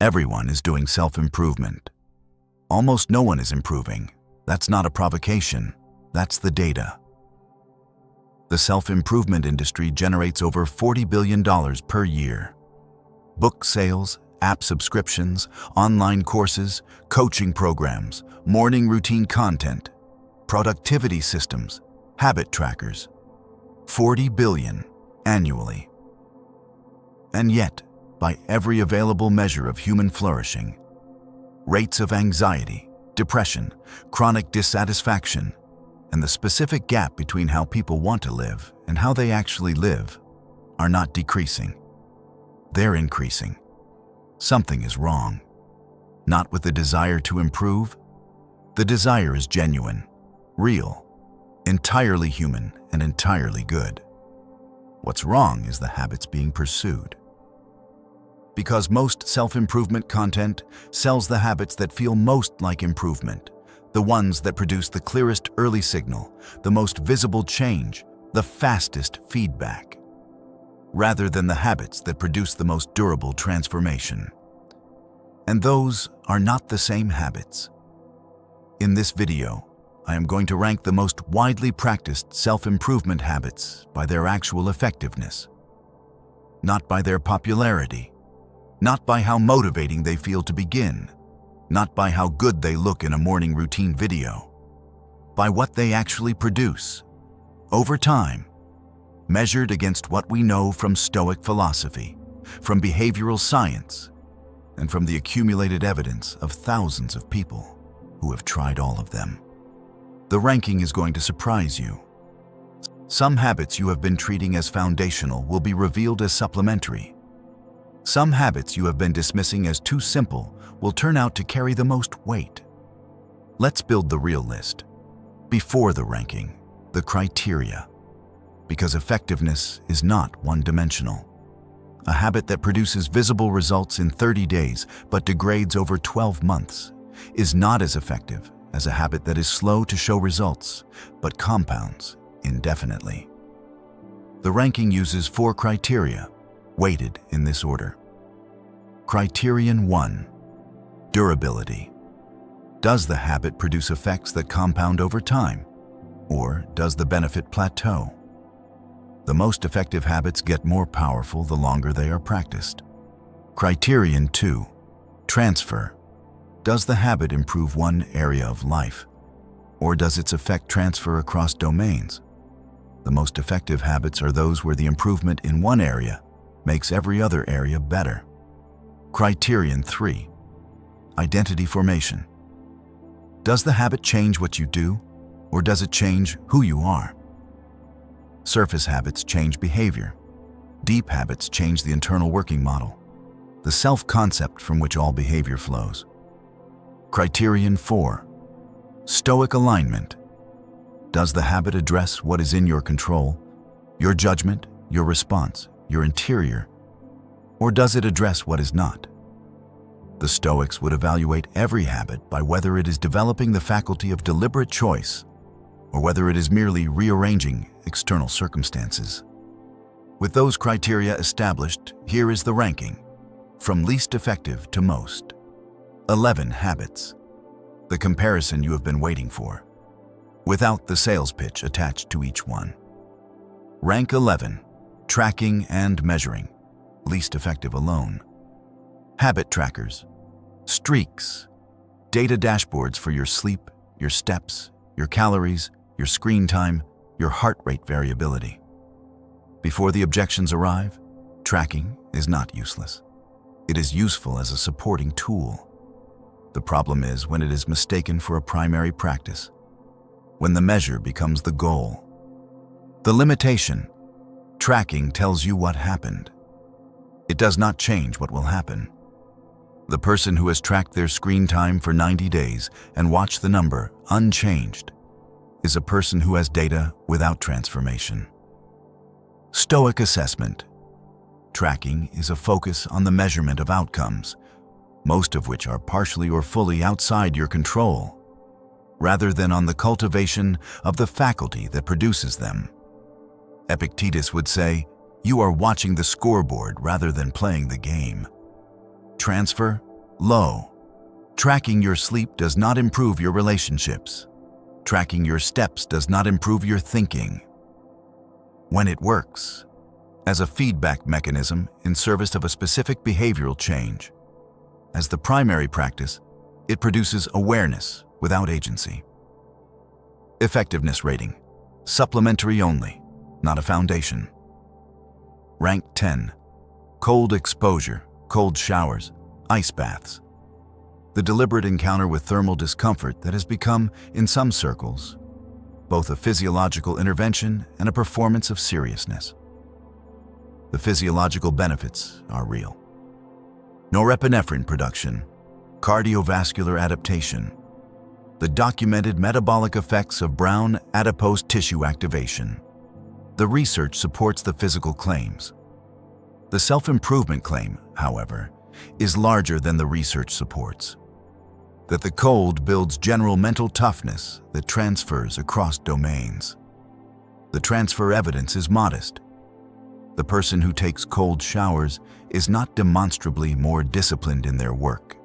Everyone is doing self-improvement. Almost no one is improving. That's not a provocation. That's the data. The self-improvement industry generates over $40 billion per year. Book sales, app subscriptions, online courses, coaching programs, morning routine content, productivity systems, habit trackers. 40 billion annually. And yet, by every available measure of human flourishing, rates of anxiety, depression, chronic dissatisfaction, and the specific gap between how people want to live and how they actually live are not decreasing. They're increasing. Something is wrong. Not with the desire to improve. The desire is genuine, real, entirely human, and entirely good. What's wrong is the habits being pursued. Because most self-improvement content sells the habits that feel most like improvement, the ones that produce the clearest early signal, the most visible change, the fastest feedback, rather than the habits that produce the most durable transformation. And those are not the same habits. In this video, I am going to rank the most widely practiced self-improvement habits by their actual effectiveness, not by their popularity, not by how motivating they feel to begin, not by how good they look in a morning routine video, by what they actually produce, over time, measured against what we know from Stoic philosophy, from behavioral science, and from the accumulated evidence of thousands of people who have tried all of them. The ranking is going to surprise you. Some habits you have been treating as foundational will be revealed as supplementary. Some habits you have been dismissing as too simple will turn out to carry the most weight. Let's build the real list. Before the ranking, the criteria. Because effectiveness is not one-dimensional. A habit that produces visible results in 30 days but degrades over 12 months is not as effective as a habit that is slow to show results but compounds indefinitely. The ranking uses 4 criteria, weighted in this order. Criterion 1. Durability. Does the habit produce effects that compound over time, or does the benefit plateau? The most effective habits get more powerful the longer they are practiced. Criterion 2. Transfer. Does the habit improve one area of life, or does its effect transfer across domains? The most effective habits are those where the improvement in one area makes every other area better. Criterion 3. Identity formation. Does the habit change what you do, or does it change who you are? Surface habits change behavior. Deep habits change the internal working model, the self-concept from which all behavior flows. Criterion 4. Stoic alignment. Does the habit address what is in your control, your judgment, your response, your interior, or does it address what is not? The Stoics would evaluate every habit by whether it is developing the faculty of deliberate choice or whether it is merely rearranging external circumstances. With those criteria established, here is the ranking, from least effective to most. 11 habits. The comparison you have been waiting for, without the sales pitch attached to each one. Rank 11. Tracking and measuring, least effective alone. Habit trackers, streaks, data dashboards for your sleep, your steps, your calories, your screen time, your heart rate variability. Before the objections arrive, tracking is not useless. It is useful as a supporting tool. The problem is when it is mistaken for a primary practice, when the measure becomes the goal. The limitation: tracking tells you what happened. It does not change what will happen. The person who has tracked their screen time for 90 days and watched the number unchanged is a person who has data without transformation. Stoic assessment. Tracking is a focus on the measurement of outcomes, most of which are partially or fully outside your control, rather than on the cultivation of the faculty that produces them. Epictetus would say, "You are watching the scoreboard rather than playing the game." Transfer Low. Tracking your sleep does not improve your relationships. Tracking your steps does not improve your thinking. When it works, as a feedback mechanism in service of a specific behavioral change. As the primary practice, it produces awareness without agency. Effectiveness rating. Supplementary only, not a foundation. Rank 10. Cold exposure, cold showers, ice baths. The deliberate encounter with thermal discomfort that has become, in some circles, both a physiological intervention and a performance of seriousness. The physiological benefits are real. Norepinephrine production, cardiovascular adaptation, the documented metabolic effects of brown adipose tissue activation. The research supports the physical claims. The self-improvement claim, however, is larger than the research supports. That the cold builds general mental toughness that transfers across domains. The transfer evidence is modest. The person who takes cold showers is not demonstrably more disciplined in their work,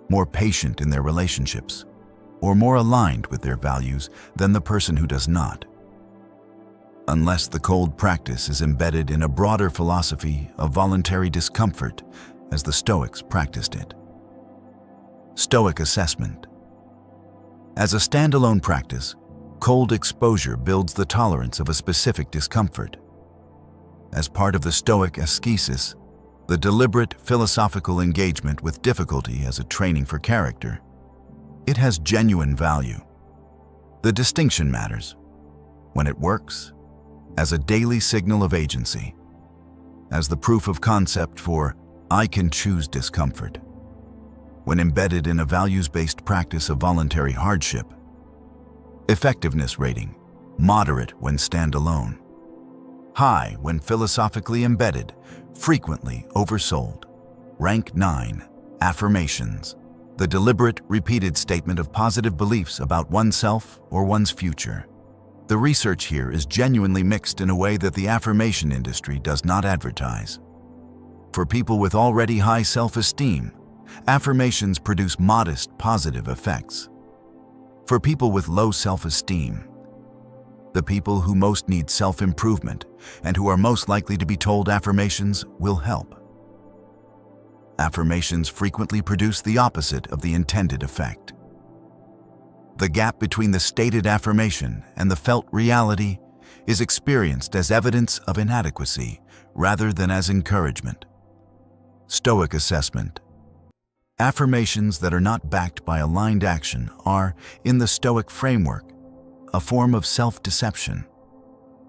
more patient in their relationships, or more aligned with their values than the person who does not. Unless the cold practice is embedded in a broader philosophy of voluntary discomfort, as the Stoics practiced it. Stoic assessment. As a standalone practice, cold exposure builds the tolerance of a specific discomfort. As part of the Stoic ascesis, the deliberate philosophical engagement with difficulty as a training for character, it has genuine value. The distinction matters. When it works, as a daily signal of agency, as the proof of concept for I can choose discomfort. When embedded in a values-based practice of voluntary hardship. Effectiveness rating, moderate when standalone. High when philosophically embedded, frequently oversold. Rank 9, affirmations. The deliberate, repeated statement of positive beliefs about oneself or one's future. The research here is genuinely mixed in a way that the affirmation industry does not advertise. For people with already high self-esteem, affirmations produce modest, positive effects. For people with low self-esteem, the people who most need self-improvement and who are most likely to be told affirmations will help. Affirmations frequently produce the opposite of the intended effect. The gap between the stated affirmation and the felt reality is experienced as evidence of inadequacy rather than as encouragement. Stoic assessment. Affirmations that are not backed by aligned action are, in the Stoic framework, a form of self-deception.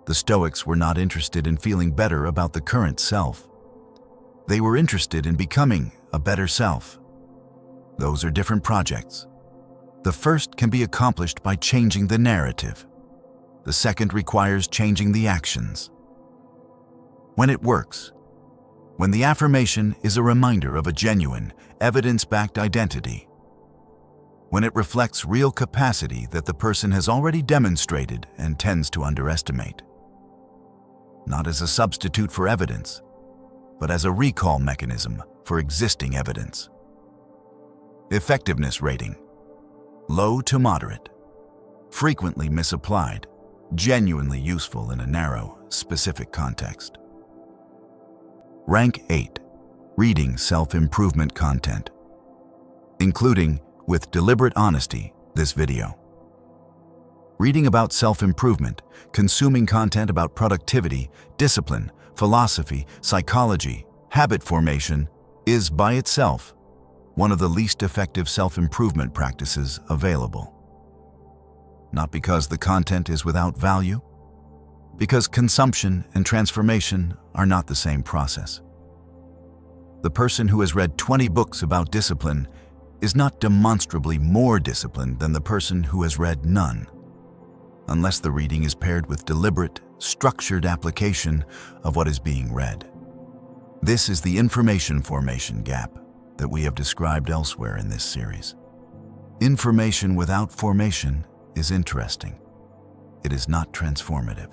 The Stoics were not interested in feeling better about the current self. They were interested in becoming a better self. Those are different projects. The first can be accomplished by changing the narrative. The second requires changing the actions. When it works, when the affirmation is a reminder of a genuine, evidence-backed identity, when it reflects real capacity that the person has already demonstrated and tends to underestimate. Not as a substitute for evidence, but as a recall mechanism for existing evidence. Effectiveness rating. Low to moderate. Frequently misapplied, genuinely useful in a narrow, specific context. Rank 8. Reading self-improvement content, including, with deliberate honesty, this video. Reading about self-improvement, consuming content about productivity, discipline, philosophy, psychology, habit formation, is by itself one of the least effective self-improvement practices available. Not because the content is without value, because consumption and transformation are not the same process. The person who has read 20 books about discipline is not demonstrably more disciplined than the person who has read none, unless the reading is paired with deliberate, structured application of what is being read. This is the information formation gap that we have described elsewhere in this series. Information without formation is interesting. It is not transformative.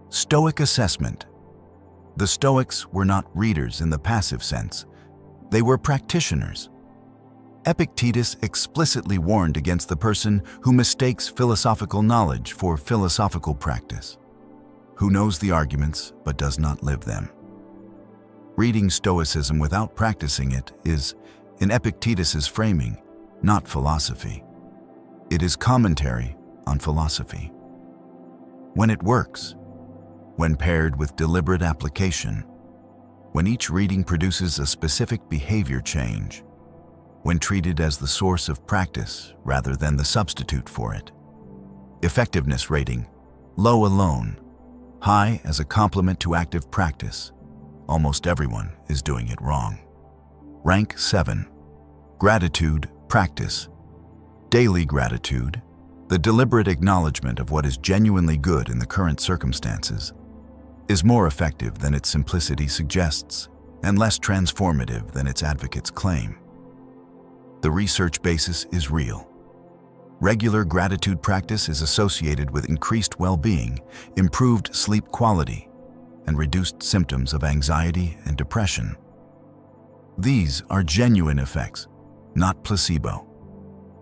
Stoic assessment. The Stoics were not readers in the passive sense. They were practitioners. Epictetus explicitly warned against the person who mistakes philosophical knowledge for philosophical practice, who knows the arguments but does not live them. Reading Stoicism without practicing it is, in Epictetus's framing, not philosophy. It is commentary on philosophy. When it works, when paired with deliberate application, when each reading produces a specific behavior change, when treated as the source of practice rather than the substitute for it. Effectiveness rating, low alone, high as a complement to active practice. Almost everyone is doing it wrong. Rank 7. Gratitude practice. Daily gratitude, the deliberate acknowledgement of what is genuinely good in the current circumstances, is more effective than its simplicity suggests and less transformative than its advocates claim. The research basis is real. Regular gratitude practice is associated with increased well-being, improved sleep quality, and reduced symptoms of anxiety and depression. These are genuine effects, not placebo.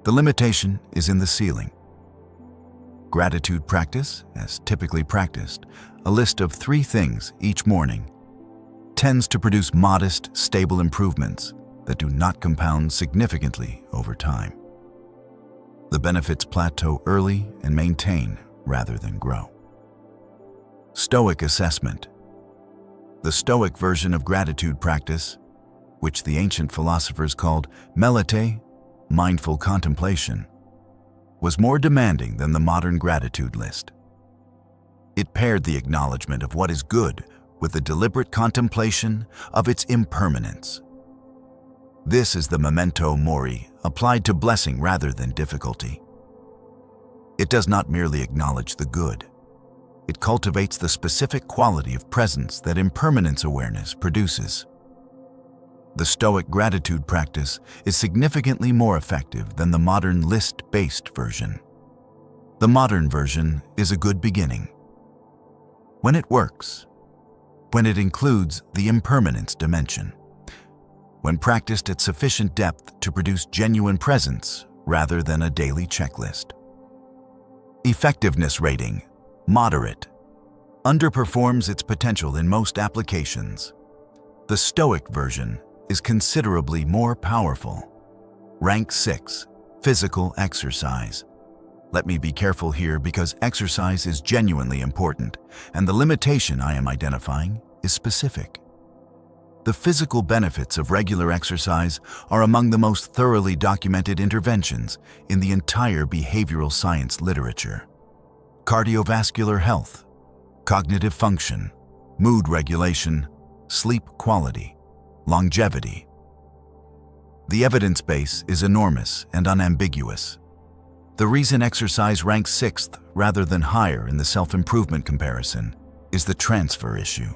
The limitation is in the ceiling. Gratitude practice, as typically practiced, a list of 3 things each morning, tends to produce modest, stable improvements that do not compound significantly over time. The benefits plateau early and maintain rather than grow. Stoic assessment. The Stoic version of gratitude practice, which the ancient philosophers called melete, mindful contemplation, was more demanding than the modern gratitude list. It paired the acknowledgement of what is good with the deliberate contemplation of its impermanence. This is the memento mori applied to blessing rather than difficulty. It does not merely acknowledge the good. It cultivates the specific quality of presence that impermanence awareness produces. The Stoic gratitude practice is significantly more effective than the modern list-based version. The modern version is a good beginning. When it works, when it includes the impermanence dimension, when practiced at sufficient depth to produce genuine presence rather than a daily checklist. Effectiveness rating, moderate, underperforms its potential in most applications. The Stoic version is considerably more powerful. Rank 6, physical exercise. Let me be careful here because exercise is genuinely important, and the limitation I am identifying is specific. The physical benefits of regular exercise are among the most thoroughly documented interventions in the entire behavioral science literature. Cardiovascular health, cognitive function, mood regulation, sleep quality, longevity. The evidence base is enormous and unambiguous. The reason exercise ranks 6th rather than higher in the self-improvement comparison is the transfer issue.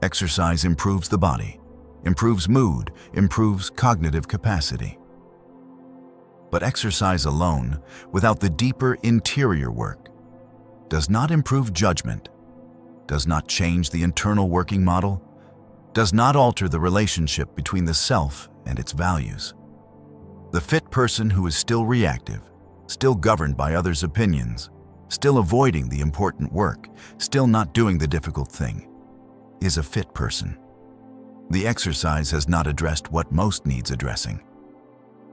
Exercise improves the body, improves mood, improves cognitive capacity. But exercise alone, without the deeper interior work, does not improve judgment, does not change the internal working model, does not alter the relationship between the self and its values. The fit person who is still reactive, still governed by others' opinions, still avoiding the important work, still not doing the difficult thing, is a fit person. The exercise has not addressed what most needs addressing.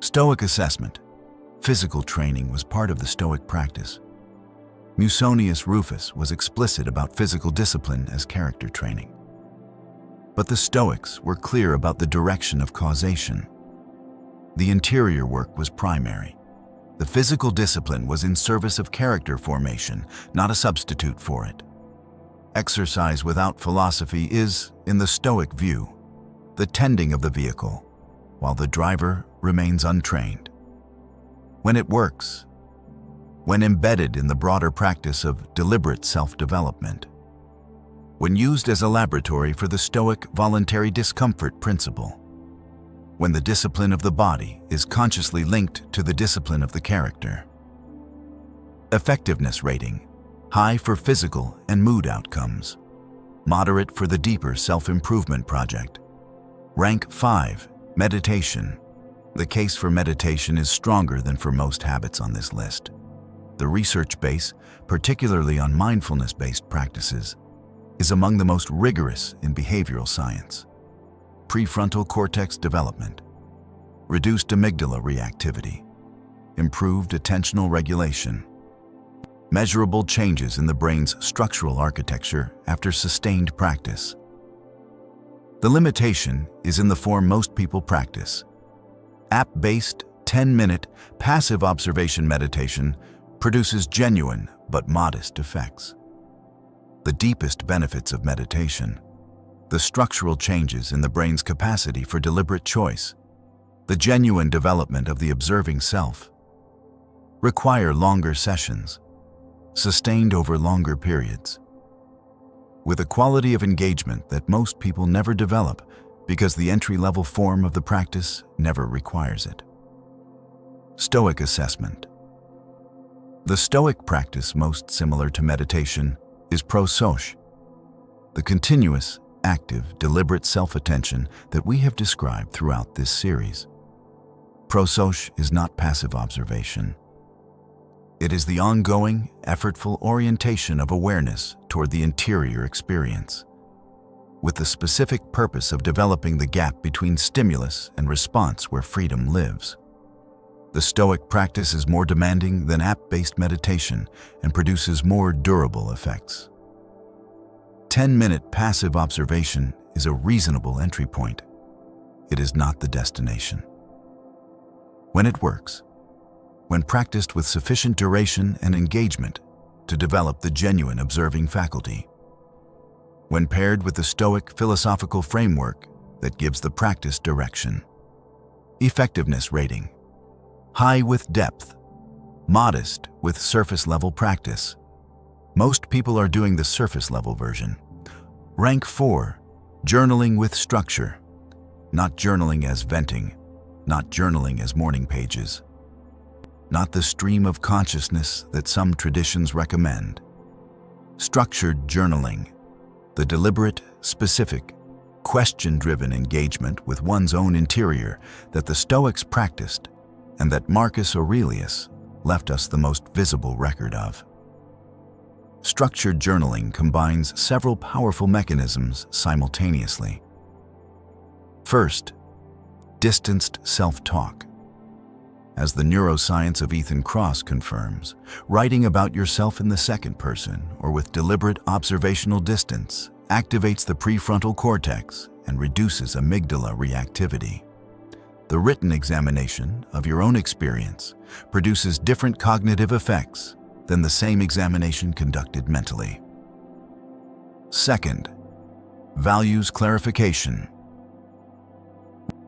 Stoic assessment. Physical training was part of the Stoic practice. Musonius Rufus was explicit about physical discipline as character training. But the Stoics were clear about the direction of causation. The interior work was primary. The physical discipline was in service of character formation, not a substitute for it. Exercise without philosophy is, in the Stoic view, the tending of the vehicle, while the driver remains untrained. When it works, when embedded in the broader practice of deliberate self-development, when used as a laboratory for the Stoic voluntary discomfort principle, when the discipline of the body is consciously linked to the discipline of the character. Effectiveness rating, high for physical and mood outcomes, moderate for the deeper self-improvement project. Rank 5, meditation. The case for meditation is stronger than for most habits on this list. The research base, particularly on mindfulness-based practices, is among the most rigorous in behavioral science. Prefrontal cortex development, reduced amygdala reactivity, improved attentional regulation, measurable changes in the brain's structural architecture after sustained practice. The limitation is in the form most people practice. App-based, 10-minute, passive observation meditation produces genuine but modest effects. The deepest benefits of meditation, the structural changes in the brain's capacity for deliberate choice, the genuine development of the observing self, require longer sessions, sustained over longer periods, with a quality of engagement that most people never develop because the entry-level form of the practice never requires it. Stoic assessment. The Stoic practice most similar to meditation is prososho, the continuous, active, deliberate self-attention that we have described throughout this series. Prososho is not passive observation. It is the ongoing, effortful orientation of awareness toward the interior experience, with the specific purpose of developing the gap between stimulus and response where freedom lives. The Stoic practice is more demanding than app-based meditation and produces more durable effects. 10-minute passive observation is a reasonable entry point. It is not the destination. When it works, when practiced with sufficient duration and engagement to develop the genuine observing faculty, when paired with the Stoic philosophical framework that gives the practice direction. Effectiveness rating: high with depth, modest with surface-level practice. Most people are doing the surface-level version. Rank 4, journaling with structure. Not journaling as venting, not journaling as morning pages, not the stream of consciousness that some traditions recommend. Structured journaling, the deliberate, specific, question-driven engagement with one's own interior that the Stoics practiced and that Marcus Aurelius left us the most visible record of. Structured journaling combines several powerful mechanisms simultaneously. First, distanced self-talk. As the neuroscience of Ethan Kross confirms, writing about yourself in the second person or with deliberate observational distance activates the prefrontal cortex and reduces amygdala reactivity. The written examination of your own experience produces different cognitive effects than the same examination conducted mentally. Second, values clarification.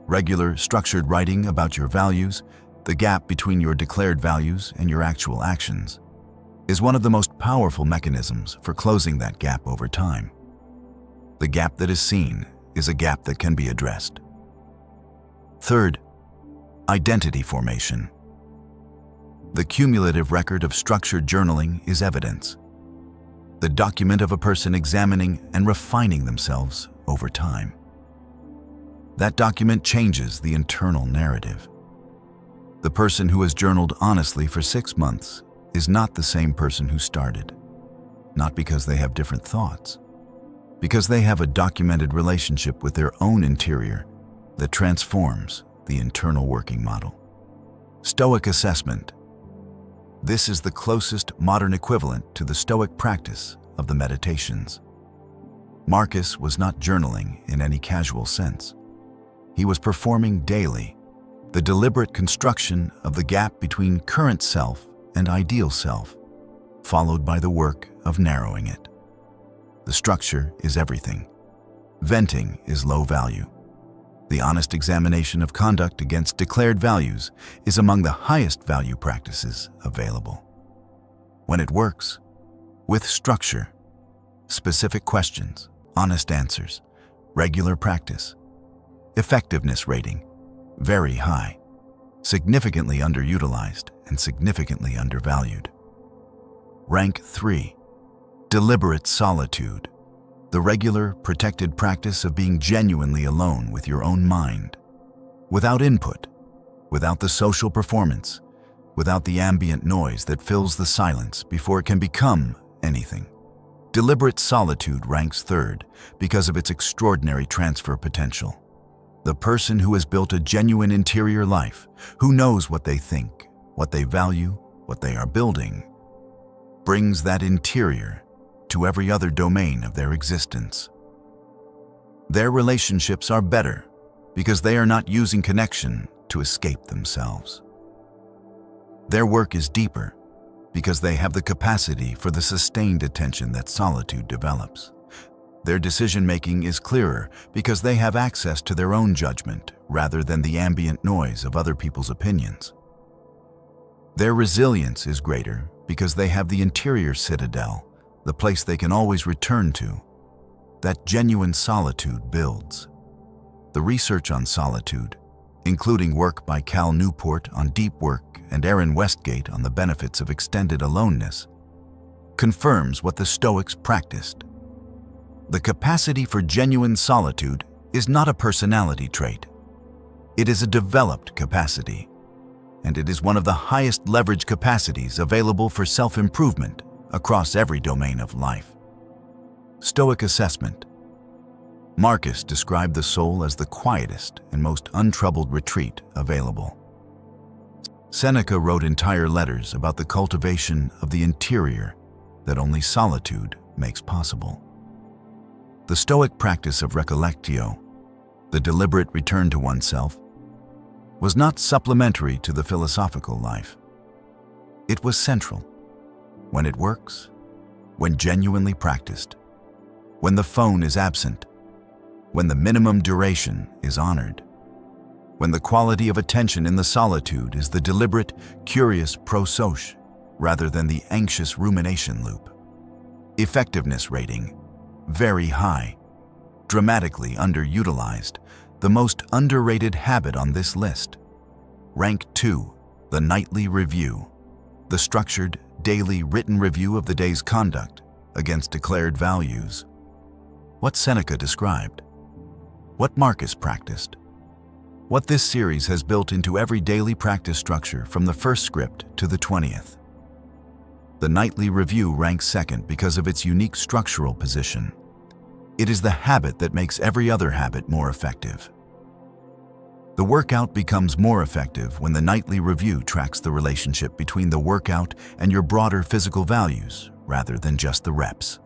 Regular, structured writing about your values, the gap between your declared values and your actual actions, is one of the most powerful mechanisms for closing that gap over time. The gap that is seen is a gap that can be addressed. Third, identity formation. The cumulative record of structured journaling is evidence, the document of a person examining and refining themselves over time. That document changes the internal narrative. The person who has journaled honestly for 6 months is not the same person who started, not because they have different thoughts, because they have a documented relationship with their own interior that transforms the internal working model. Stoic assessment. This is the closest modern equivalent to the Stoic practice of the meditations. Marcus was not journaling in any casual sense. He was performing daily the deliberate construction of the gap between current self and ideal self, followed by the work of narrowing it. The structure is everything. Venting is low value. The honest examination of conduct against declared values is among the highest value practices available. When it works, with structure, specific questions, honest answers, regular practice, effectiveness rating, very high, significantly underutilized and significantly undervalued. Rank 3, deliberate solitude. The regular, protected practice of being genuinely alone with your own mind, without input, without the social performance, without the ambient noise that fills the silence before it can become anything. Deliberate solitude ranks third because of its extraordinary transfer potential. The person who has built a genuine interior life, who knows what they think, what they value, what they are building, brings that interior to every other domain of their existence. Their relationships are better because they are not using connection to escape themselves. Their work is deeper because they have the capacity for the sustained attention that solitude develops. Their decision-making is clearer because they have access to their own judgment rather than the ambient noise of other people's opinions. Their resilience is greater because they have the interior citadel, the place they can always return to. That genuine solitude builds. The research on solitude, including work by Cal Newport on deep work and Aaron Westgate on the benefits of extended aloneness, confirms what the Stoics practiced. The capacity for genuine solitude is not a personality trait. It is a developed capacity, and it is one of the highest leverage capacities available for self-improvement across every domain of life. Stoic assessment. Marcus described the soul as the quietest and most untroubled retreat available. Seneca wrote entire letters about the cultivation of the interior that only solitude makes possible. The Stoic practice of recollectio, the deliberate return to oneself, was not supplementary to the philosophical life. It was central. When it works, when genuinely practiced, when the phone is absent, when the minimum duration is honored, when the quality of attention in the solitude is the deliberate, curious prosouche rather than the anxious rumination loop. Effectiveness rating, very high, dramatically underutilized, the most underrated habit on this list. Rank 2, the nightly review, the structured, daily written review of the day's conduct against declared values. What Seneca described, what Marcus practiced, what this series has built into every daily practice structure from the first script to the 20th. The nightly review ranks second because of its unique structural position. It is the habit that makes every other habit more effective. The workout becomes more effective when the nightly review tracks the relationship between the workout and your broader physical values rather than just the reps.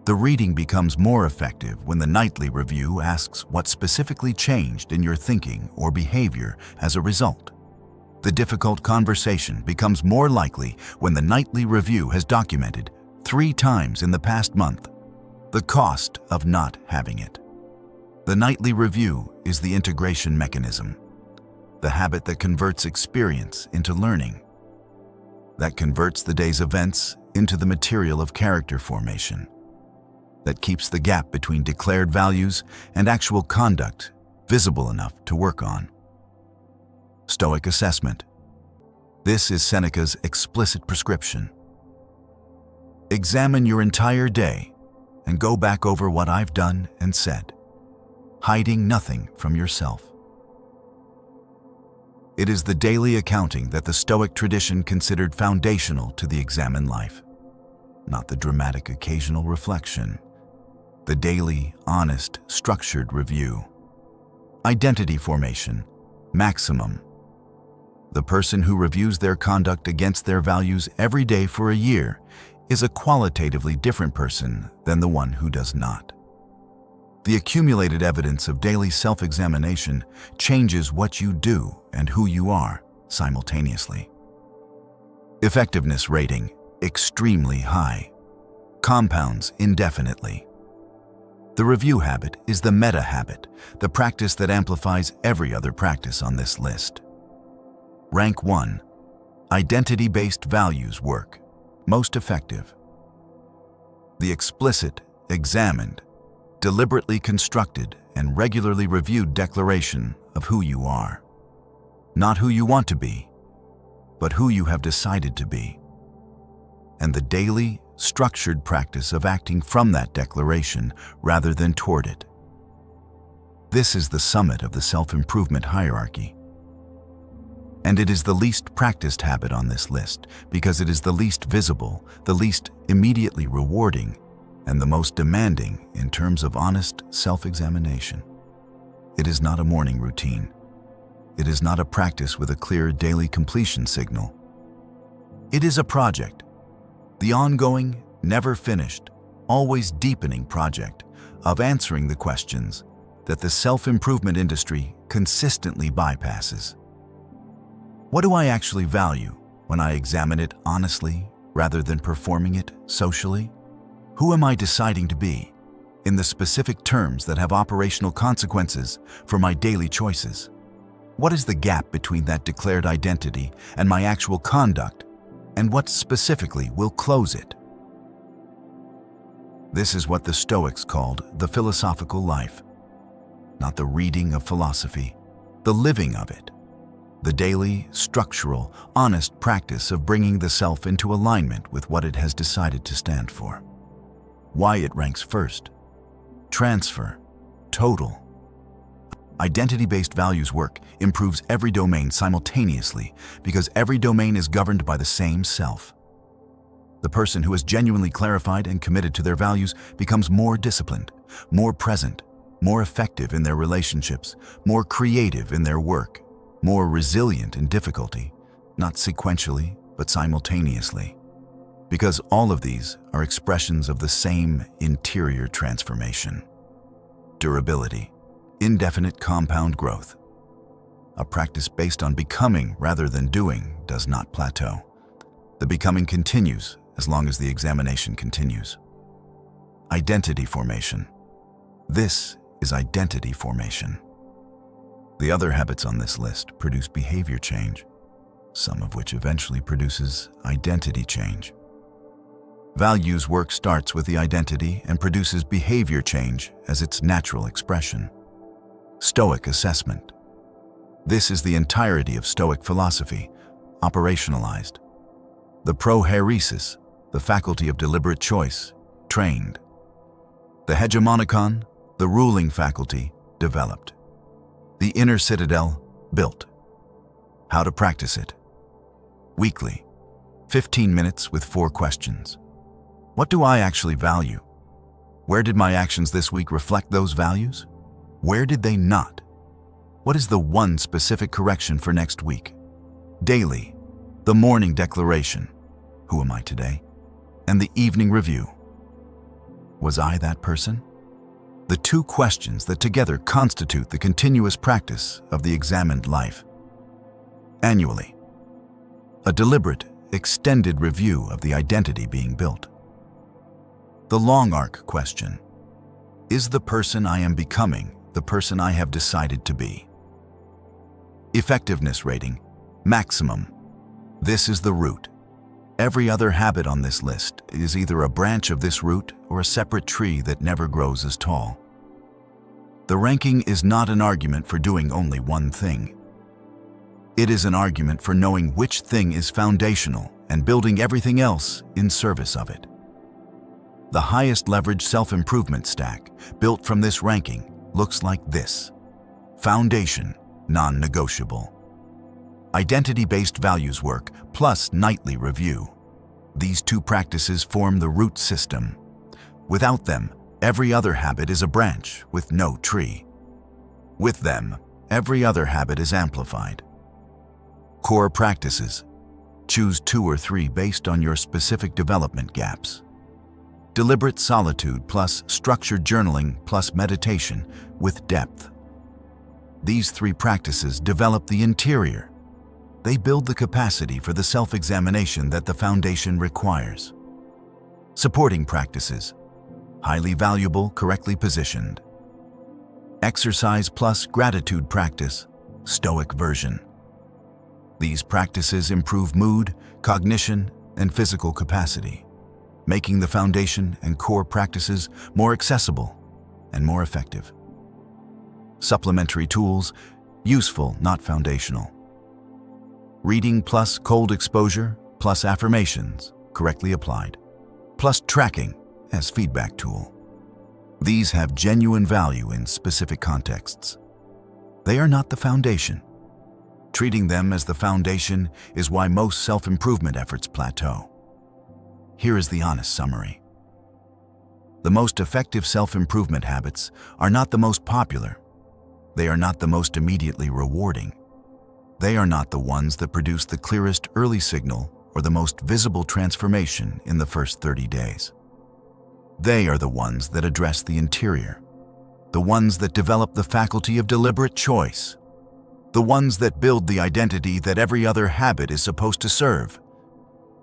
The reading becomes more effective when the nightly review asks what specifically changed in your thinking or behavior as a result. The difficult conversation becomes more likely when the nightly review has documented 3 times in the past month the cost of not having it. The nightly review is the integration mechanism, the habit that converts experience into learning, that converts the day's events into the material of character formation, that keeps the gap between declared values and actual conduct visible enough to work on. Stoic assessment. This is Seneca's explicit prescription. Examine your entire day and go back over what I've done and said, hiding nothing from yourself. It is the daily accounting that the Stoic tradition considered foundational to the examined life, not the dramatic occasional reflection, the daily, honest, structured review. Identity formation, maximum. The person who reviews their conduct against their values every day for a year is a qualitatively different person than the one who does not. The accumulated evidence of daily self-examination changes what you do and who you are simultaneously. Effectiveness rating, extremely high. Compounds indefinitely. The review habit is the meta habit, the practice that amplifies every other practice on this list. Rank 1, identity-based values work, most effective. The explicit, examined, deliberately constructed, and regularly reviewed declaration of who you are. Not who you want to be, but who you have decided to be. And the daily, structured practice of acting from that declaration rather than toward it. This is the summit of the self-improvement hierarchy. And it is the least practiced habit on this list because it is the least visible, the least immediately rewarding, and the most demanding in terms of honest self-examination. It is not a morning routine. It is not a practice with a clear daily completion signal. It is a project, the ongoing, never finished, always deepening project of answering the questions that the self-improvement industry consistently bypasses. What do I actually value when I examine it honestly rather than performing it socially? Who am I deciding to be in the specific terms that have operational consequences for my daily choices? What is the gap between that declared identity and my actual conduct, and what specifically will close it? This is what the Stoics called the philosophical life. Not the reading of philosophy, the living of it. The daily, structural, honest practice of bringing the self into alignment with what it has decided to stand for. Why it ranks first. Transfer. Total. Identity-based values work improves every domain simultaneously because every domain is governed by the same self. The person who is genuinely clarified and committed to their values becomes more disciplined, more present, more effective in their relationships, more creative in their work, more resilient in difficulty, not sequentially, but simultaneously. Because all of these are expressions of the same interior transformation. Durability, indefinite compound growth. A practice based on becoming rather than doing does not plateau. The becoming continues as long as the examination continues. Identity formation. This is identity formation. The other habits on this list produce behavior change, some of which eventually produces identity change. Values work starts with the identity and produces behavior change as its natural expression. Stoic assessment. This is the entirety of Stoic philosophy, operationalized. The prohairesis, the faculty of deliberate choice, trained. The hegemonikon, the ruling faculty, developed. The inner citadel, built. How to practice it. Weekly, 15 minutes with 4 questions. What do I actually value? Where did my actions this week reflect those values? Where did they not? What is the one specific correction for next week? Daily, the morning declaration, who am I today? And the evening review. Was I that person? The 2 questions that together constitute the continuous practice of the examined life. Annually, a deliberate, extended review of the identity being built. The long arc question. Is the person I am becoming the person I have decided to be? Effectiveness rating, maximum. This is the root. Every other habit on this list is either a branch of this root or a separate tree that never grows as tall. The ranking is not an argument for doing only one thing. It is an argument for knowing which thing is foundational and building everything else in service of it. The highest leverage self-improvement stack built from this ranking looks like this. Foundation, non-negotiable. Identity-based values work plus nightly review. These 2 practices form the root system. Without them, every other habit is a branch with no tree. With them, every other habit is amplified. Core practices. Choose 2 or 3 based on your specific development gaps. Deliberate solitude plus structured journaling plus meditation with depth. These 3 practices develop the interior. They build the capacity for the self-examination that the foundation requires. Supporting practices. Highly valuable, correctly positioned. Exercise plus gratitude practice, Stoic version. These practices improve mood, cognition, and physical capacity, making the foundation and core practices more accessible and more effective. Supplementary tools, useful, not foundational. Reading plus cold exposure plus affirmations, correctly applied, plus tracking as feedback tool. These have genuine value in specific contexts. They are not the foundation. Treating them as the foundation is why most self-improvement efforts plateau. Here is the honest summary. The most effective self-improvement habits are not the most popular. They are not the most immediately rewarding. They are not the ones that produce the clearest early signal or the most visible transformation in the first 30 days. They are the ones that address the interior, the ones that develop the faculty of deliberate choice, the ones that build the identity that every other habit is supposed to serve.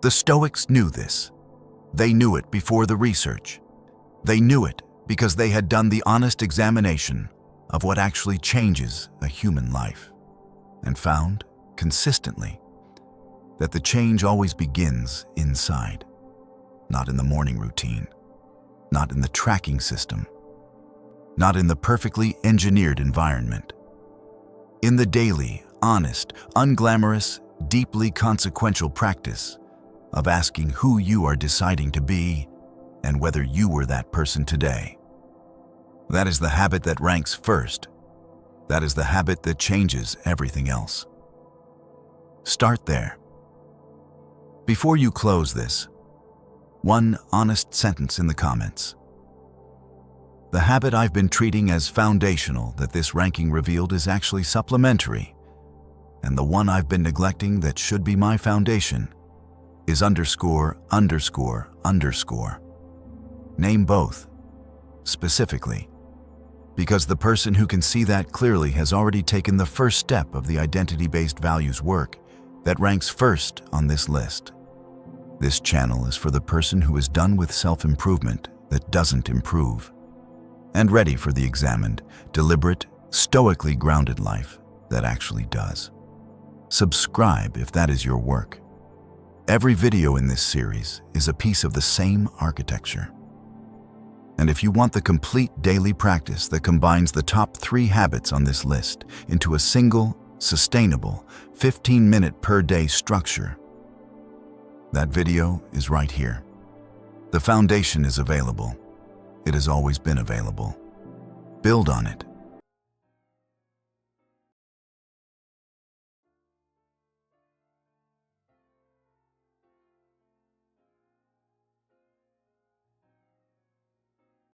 The Stoics knew this. They knew it before the research. They knew it because they had done the honest examination of what actually changes a human life, and found, consistently, that the change always begins inside, not in the morning routine, not in the tracking system, not in the perfectly engineered environment. In the daily, honest, unglamorous, deeply consequential practice of asking who you are deciding to be and whether you were that person today. That is the habit that ranks first. That is the habit that changes everything else. Start there. Before you close this, one honest sentence in the comments. The habit I've been treating as foundational that this ranking revealed is actually supplementary, and the one I've been neglecting that should be my foundation is _____. Name both, specifically, because the person who can see that clearly has already taken the first step of the identity-based values work that ranks first on this list. This channel is for the person who is done with self-improvement that doesn't improve, and ready for the examined, deliberate, stoically grounded life that actually does. Subscribe if that is your work. Every video in this series is a piece of the same architecture. And if you want the complete daily practice that combines the top 3 habits on this list into a single, sustainable, 15-minute per day structure, that video is right here. The foundation is available. It has always been available. Build on it.